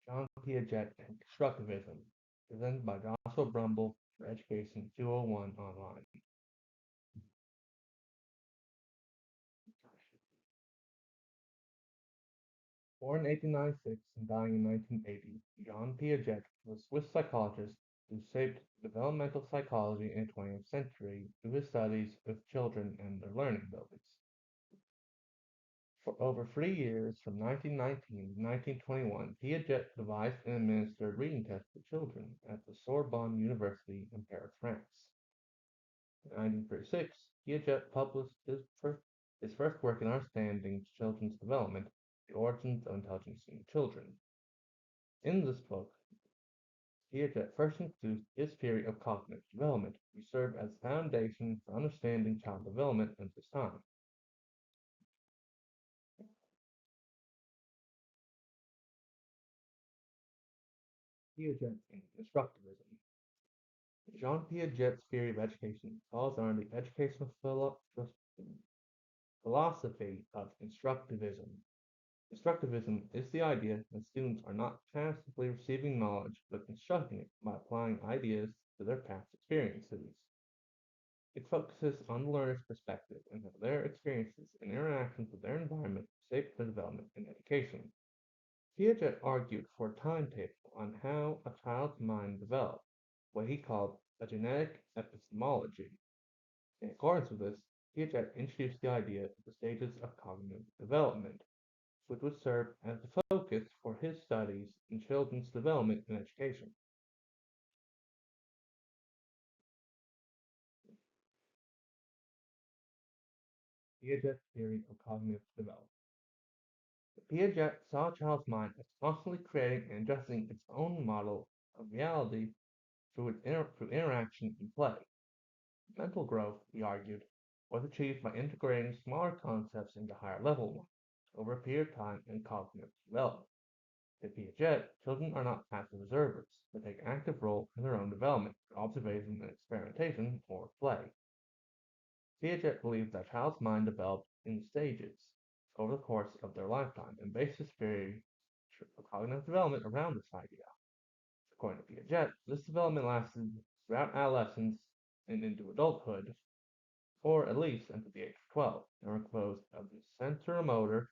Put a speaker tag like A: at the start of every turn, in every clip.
A: John Piaget and Constructivism, presented by Joshua Brumble for Education 201 Online. Born in 1896 and dying in 1980, John Piaget was a Swiss psychologist who shaped developmental psychology in the 20th century through his studies with children and their learning abilities. For over 3 years, from 1919 to 1921, Piaget devised and administered reading tests for children at the Sorbonne University in Paris, France. In 1936, Piaget published his first work in understanding children's development, The Origins of Intelligence in Children. In this book, Piaget first introduced his theory of cognitive development, which served as the foundation for understanding child development at this time. Piaget and Constructivism. Jean Piaget's theory of education falls under the educational philosophy of constructivism. Constructivism is the idea that students are not passively receiving knowledge but constructing it by applying ideas to their past experiences. It focuses on the learner's perspective and how their experiences and interactions with their environment shape their development in education. Piaget argued for a timetable on how a child's mind develops, what he called a genetic epistemology. In accordance with this, Piaget introduced the idea of the stages of cognitive development, which would serve as the focus for his studies in children's development and education. Piaget's theory of cognitive development. Piaget saw a child's mind as constantly creating and adjusting its own model of reality through interaction and play. Mental growth, he argued, was achieved by integrating smaller concepts into higher level ones over a period of time in cognitive development. To Piaget, children are not passive observers, but take an active role in their own development through observation and experimentation or play. Piaget believed that a child's mind developed in stages over the course of their lifetime and based his theory of cognitive development around this idea. According to Piaget, this development lasted throughout adolescence and into adulthood, or at least until the age of 12, and were composed of the sensory-motor,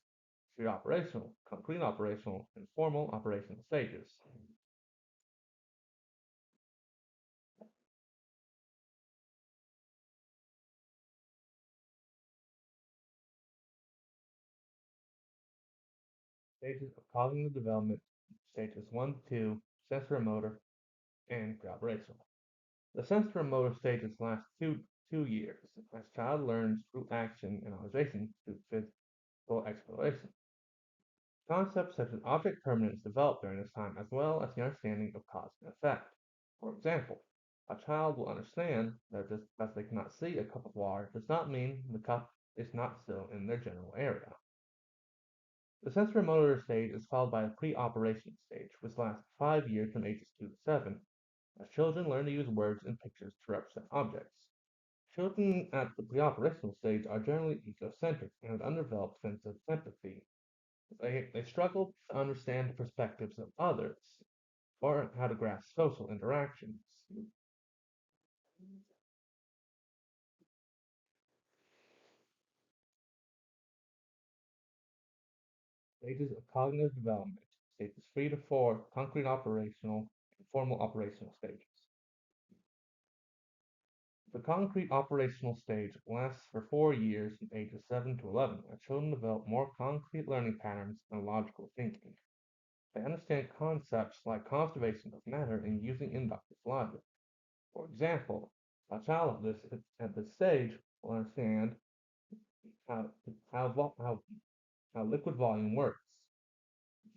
A: operational, concrete operational, and formal operational stages. Stages of cognitive development, stages 1 to 2, sensory-motor, and pre-operational. The sensory-motor stages last two years, as child learns through action and observation through physical exploration. Concepts such as object permanence develop during this time, as well as the understanding of cause and effect. For example, a child will understand that just because they cannot see a cup of water does not mean the cup is not still in their general area. The sensory-motor stage is followed by a pre-operation stage, which lasts 5 years from ages 2 to 7, as children learn to use words and pictures to represent objects. Children at the pre-operational stage are generally egocentric and have an undeveloped sense of empathy. They struggle to understand the perspectives of others or how to grasp social interactions. Stages of cognitive development, stages 3 to 4, concrete operational and formal operational stages. The concrete operational stage lasts for 4 years from ages 7 to 11, as children develop more concrete learning patterns and logical thinking. They understand concepts like conservation of matter and using inductive logic. For example, a child at this stage will understand how how how liquid volume works.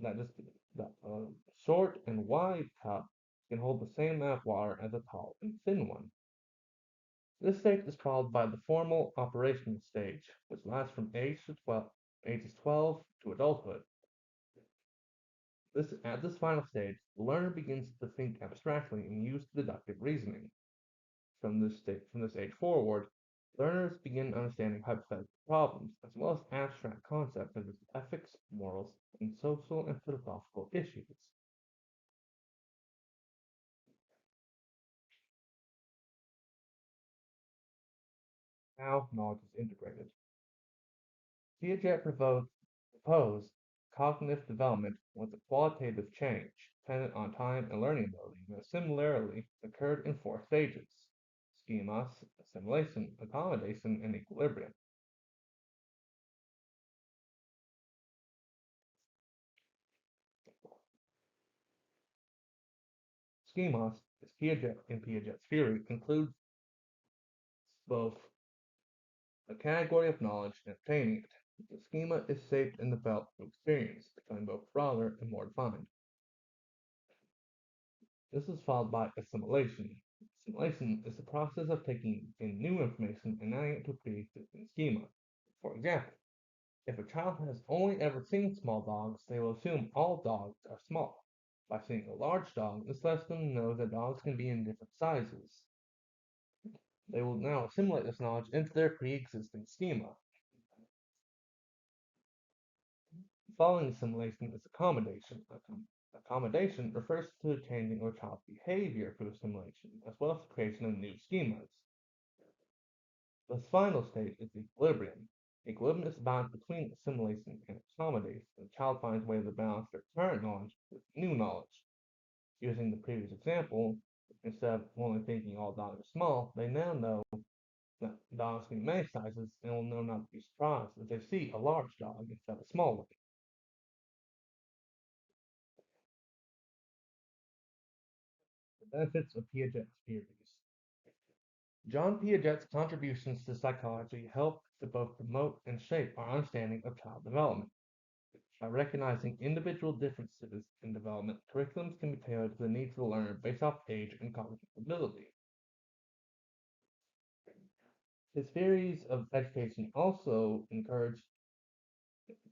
A: That just that a short and wide cup can hold the same amount of water as a tall and thin one. This stage is followed by the formal operational stage, which lasts from ages 12 to adulthood. At this final stage, the learner begins to think abstractly and use deductive reasoning. From this age forward, learners begin understanding hypothetical problems, as well as abstract concepts such as ethics, morals, and social and philosophical issues. knowledge is integrated. Piaget proposed cognitive development was a qualitative change dependent on time and learning ability that similarly occurred in four stages: schema, assimilation, accommodation, and equilibrium. Schema, as Piaget in Piaget's theory, includes both a category of knowledge and obtaining it. The schema is shaped and developed through experience, becoming both broader and more defined. This is followed by assimilation. Assimilation is the process of taking in new information and adding it to a pre-existing schema. For example, if a child has only ever seen small dogs, they will assume all dogs are small. By seeing a large dog, this lets them know that dogs can be in different sizes. They will now assimilate this knowledge into their pre-existing schema. Following assimilation is accommodation. Accommodation refers to the changing of a child's behavior through assimilation, as well as the creation of new schemas. The final stage is equilibrium. Equilibrium is the balance between assimilation and accommodation. The child finds ways to balance their current knowledge with new knowledge. Using the previous example, instead of only thinking all dogs are small, they now know that dogs can be many sizes and will know not to be surprised if they see a large dog instead of a small one. The benefits of Piaget's theories. John Piaget's contributions to psychology helped to both promote and shape our understanding of child development. By recognizing individual differences in development, curriculums can be tailored to the needs of the learner based off age and cognitive ability. His theories of education also encourage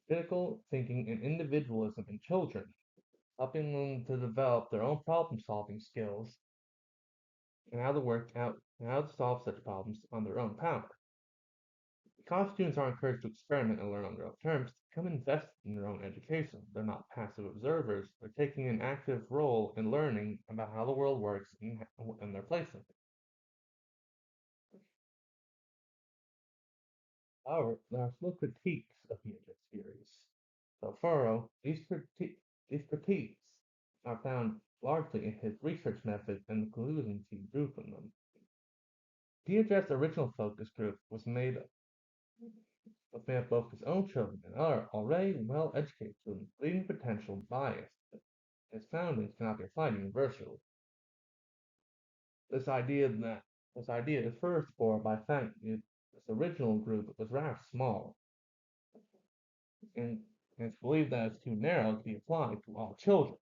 A: critical thinking and individualism in children, helping them to develop their own problem-solving skills and how to work out and how to solve such problems on their own power. Because students are encouraged to experiment and learn on their own terms, they become invested in their own education. They're not passive observers, they're taking an active role in learning about how the world works and their place in it. However, there are still critiques of Piaget's theories. So furrow, these critiques are found largely in his research methods and the conclusions he drew from them. Piaget's original focus group was made up both his own children and other already well-educated children, leading potential bias that his foundings cannot be applied universally. This idea this idea is further supported by the fact that this original group was rather small, and it's believed that it's too narrow to be applied to all children.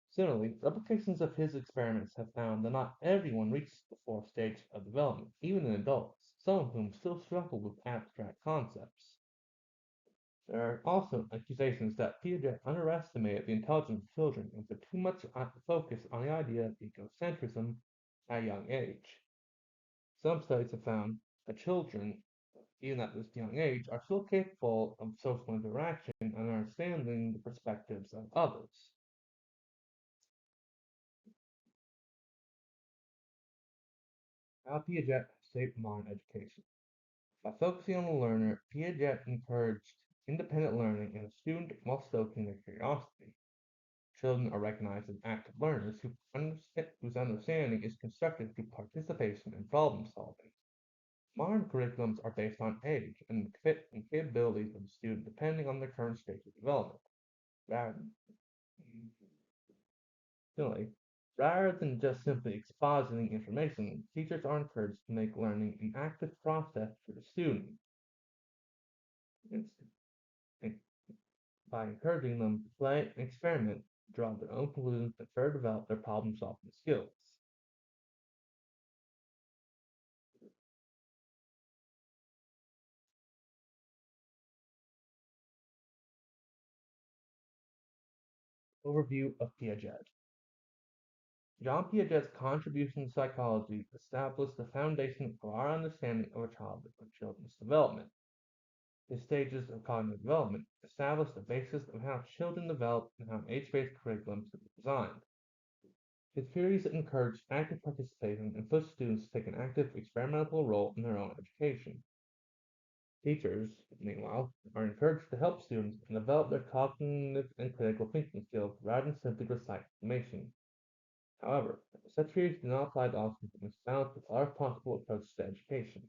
A: Similarly, replications of his experiments have found that not everyone reaches the fourth stage of development, even in adults, some of whom still struggle with abstract concepts. There are also accusations that Piaget underestimated the intelligence of children and put too much focus on the idea of egocentrism at a young age. Some studies have found that children, even at this young age, are still capable of social interaction and understanding the perspectives of others. How Piaget shaped modern education. By focusing on the learner, Piaget encouraged independent learning in a student while stoking their curiosity. Children are recognized as active learners whose understanding is constructed through participation and problem solving. Modern curriculums are based on age and fit and capabilities of the student depending on their current stage of development. Rather, Similarly, rather than just simply expositing information, teachers are encouraged to make learning an active process for the student. And by encouraging them to play and experiment, draw their own conclusions, and further develop their problem-solving skills. Overview of Piaget. John Piaget's contribution to psychology established the foundation for our understanding of a children's development. His stages of cognitive development established the basis of how children develop and how age-based curriculum should be designed. His theories encourage active participation and push students to take an active experimental role in their own education. Teachers, meanwhile, are encouraged to help students and develop their cognitive and critical thinking skills rather than simply recite information. However, such theories do not apply to all students and balance with other possible approaches to education.